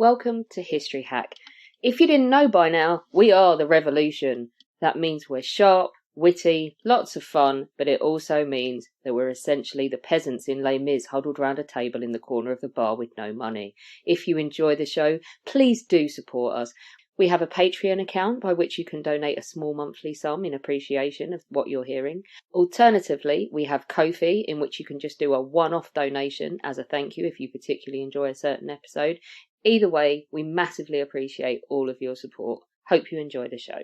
Welcome to History Hack. If you didn't know by now, we are the revolution. That means we're sharp, witty, lots of fun, but it also means that we're essentially the peasants in Les Mis huddled round a table in the corner of the bar with no money. If you enjoy the show, please do support us. We have a Patreon account by which you can donate a small monthly sum in appreciation of what you're hearing. Alternatively, we have Ko-fi, in which you can just do a one-off donation as a thank you if you particularly enjoy a certain episode. Either way, we massively appreciate all of your support. Hope you enjoy the show.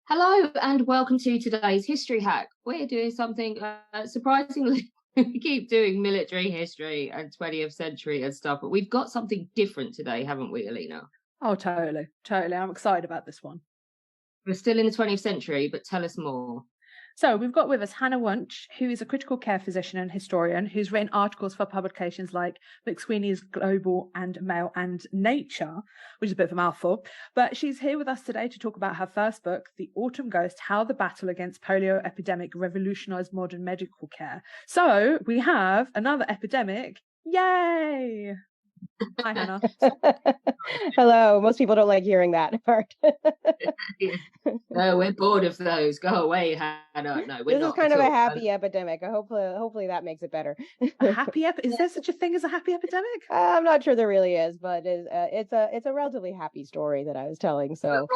Hello and welcome to today's History Hack. We're doing something surprisingly, we keep doing military history and 20th century and stuff, but we've got something different today, haven't we, Alina? Oh, totally. I'm excited about this one. We're still in the 20th century, but tell us more. So we've got with us Hannah Wunsch, who is a critical care physician and historian who's written articles for publications like McSweeney's Global and Mail and Nature, which is a bit of a mouthful. But she's here with us today to talk about her first book, The Autumn Ghost, How the Battle Against Polio Epidemic Revolutionized Modern Medical Care. So we have another epidemic. Yay! Hi, Hannah. Hello. Most people don't like hearing that part. No, we're bored of those. Go away, Hannah. No, we're this not. This is kind of a happy epidemic. Hopefully that makes it better. A happy Is there such a thing as a happy epidemic? I'm not sure there really is, but it's a relatively happy story that I was telling. So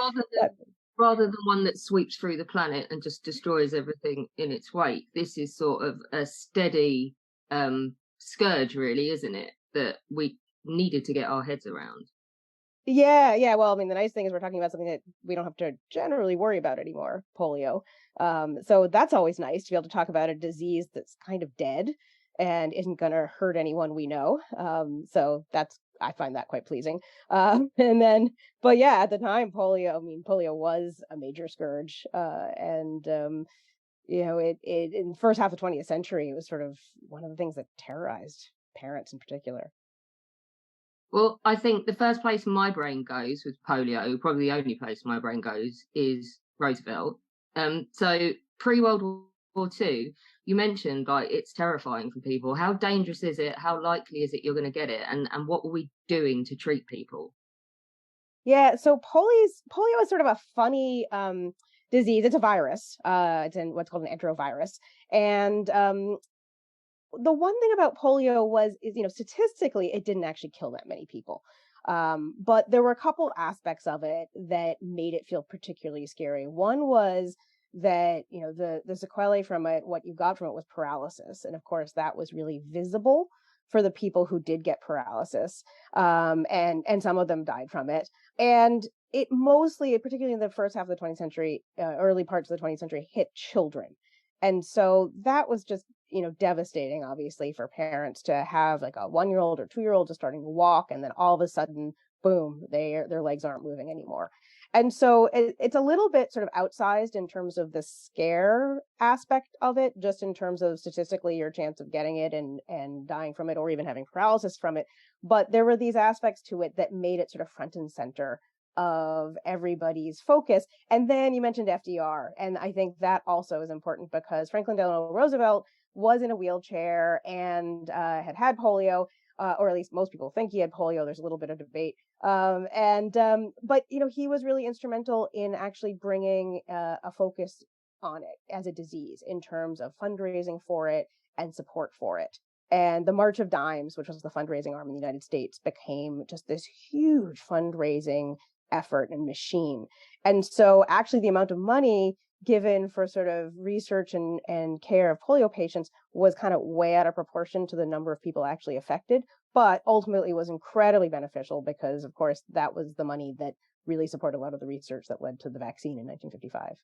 rather than one that sweeps through the planet and just destroys everything in its wake, this is sort of a steady scourge, really, isn't it? That we needed to get our heads around. Yeah. Well, I mean, the nice thing is we're talking about something that we don't have to generally worry about anymore, polio. So that's always nice to be able to talk about a disease that's kind of dead and isn't going to hurt anyone we know. So I find that quite pleasing. But yeah, at the time, polio was a major scourge. It in the first half of the 20th century, it was sort of one of the things that terrorized parents in particular. Well, I think the first place my brain goes with polio, probably the only place my brain goes, is Roosevelt. So pre-World War II, you mentioned like it's terrifying for people. How dangerous is it? How likely is it you're going to get it? And what were we doing to treat people? Yeah, so polio is sort of a funny disease. It's a virus. It's in what's called an enterovirus, and the one thing about polio is statistically, it didn't actually kill that many people. But there were a couple aspects of it that made it feel particularly scary. One was that, the sequelae from it, what you got from it was paralysis. And of course, that was really visible for the people who did get paralysis. And some of them died from it. And it mostly, particularly in the first half of the 20th century, early parts of the 20th century, hit children. And so that was just, devastating, obviously, for parents to have like a 1-year-old or 2-year-old just starting to walk. And then all of a sudden, boom, their legs aren't moving anymore. And so it's a little bit sort of outsized in terms of the scare aspect of it, just in terms of statistically your chance of getting it and dying from it or even having paralysis from it. But there were these aspects to it that made it sort of front and center of everybody's focus. And then you mentioned FDR. And I think that also is important because Franklin Delano Roosevelt was in a wheelchair and had polio, or at least most people think he had polio. There's a little bit of debate. But he was really instrumental in actually bringing a focus on it as a disease in terms of fundraising for it and support for it. And the March of Dimes, which was the fundraising arm in the United States, became just this huge fundraising effort and machine. And so actually the amount of money given for sort of research and care of polio patients was kind of way out of proportion to the number of people actually affected, but ultimately was incredibly beneficial because, of course, that was the money that really supported a lot of the research that led to the vaccine in 1955.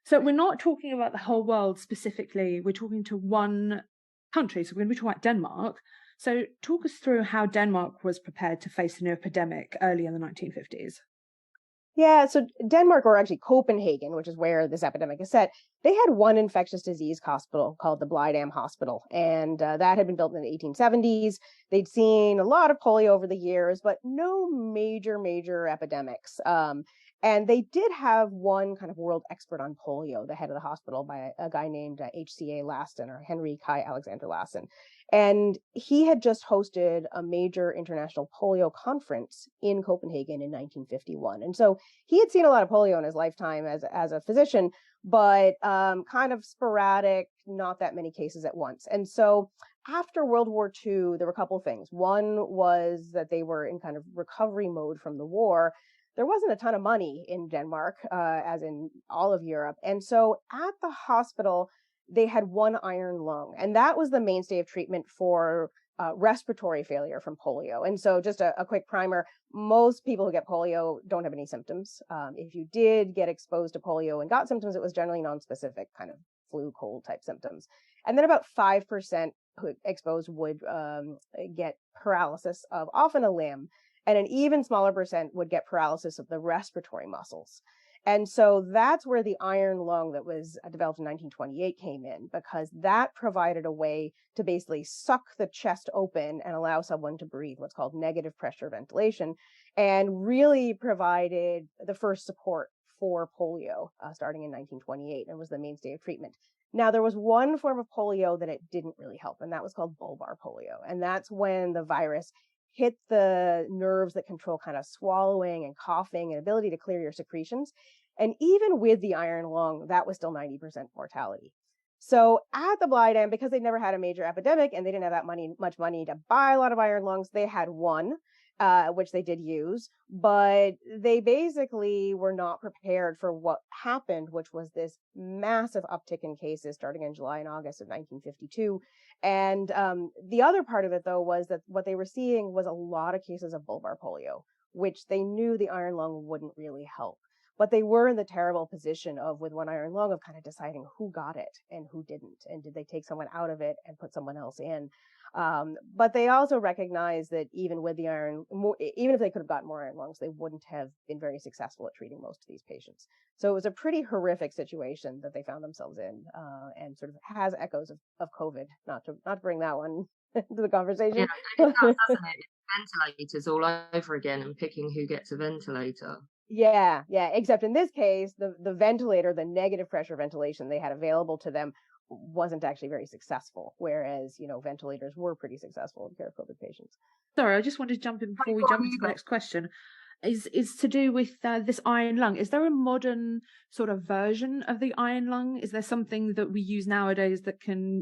So we're not talking about the whole world specifically. We're talking to one country. So we're going to be talking about Denmark. So talk us through how Denmark was prepared to face the new epidemic early in the 1950s. Yeah, so Denmark, or actually Copenhagen, which is where this epidemic is set, they had one infectious disease hospital called the Blydam Hospital, and that had been built in the 1870s. They'd seen a lot of polio over the years, but no major epidemics. And they did have one kind of world expert on polio, the head of the hospital, by a guy named HCA Lassen, or Henry Kai Alexander Lassen. And he had just hosted a major international polio conference in Copenhagen in 1951. And so he had seen a lot of polio in his lifetime as a physician, but kind of sporadic, not that many cases at once. And so after World War II, there were a couple of things. One was that they were in kind of recovery mode from the war. There wasn't a ton of money in Denmark, as in all of Europe. And so at the hospital, they had one iron lung, and that was the mainstay of treatment for respiratory failure from polio. And so just a quick primer, most people who get polio don't have any symptoms. If you did get exposed to polio and got symptoms, it was generally nonspecific, kind of flu, cold type symptoms. And then about 5% who exposed would get paralysis of often a limb, and an even smaller percent would get paralysis of the respiratory muscles. And so that's where the iron lung that was developed in 1928 came in, because that provided a way to basically suck the chest open and allow someone to breathe, what's called negative pressure ventilation, and really provided the first support for polio starting in 1928, and was the mainstay of treatment. Now, there was one form of polio that it didn't really help, and that was called bulbar polio. And that's when the virus hit the nerves that control kind of swallowing and coughing and ability to clear your secretions. And even with the iron lung, that was still 90% mortality. So at the Blighty, because they never had a major epidemic and they didn't have that much money to buy a lot of iron lungs, they had one, which they did use, but they basically were not prepared for what happened, which was this massive uptick in cases starting in July and August of 1952. And the other part of it, though, was that what they were seeing was a lot of cases of bulbar polio, which they knew the iron lung wouldn't really help. But they were in the terrible position of, with one iron lung, of kind of deciding who got it and who didn't, and did they take someone out of it and put someone else in. But they also recognized that even with the even if they could have gotten more iron lungs, they wouldn't have been very successful at treating most of these patients. So it was a pretty horrific situation that they found themselves in, and sort of has echoes of COVID. Not to bring that one into the conversation. Yeah, it does, doesn't it? It's ventilators all over again and picking who gets a ventilator. Yeah, except in this case, the ventilator, the negative pressure ventilation they had available to them, wasn't actually very successful, whereas, ventilators were pretty successful in care of COVID patients. Sorry, I just wanted to jump in before we jump into the next question. Is to do with this iron lung. Is there a modern sort of version of the iron lung? Is there something that we use nowadays that can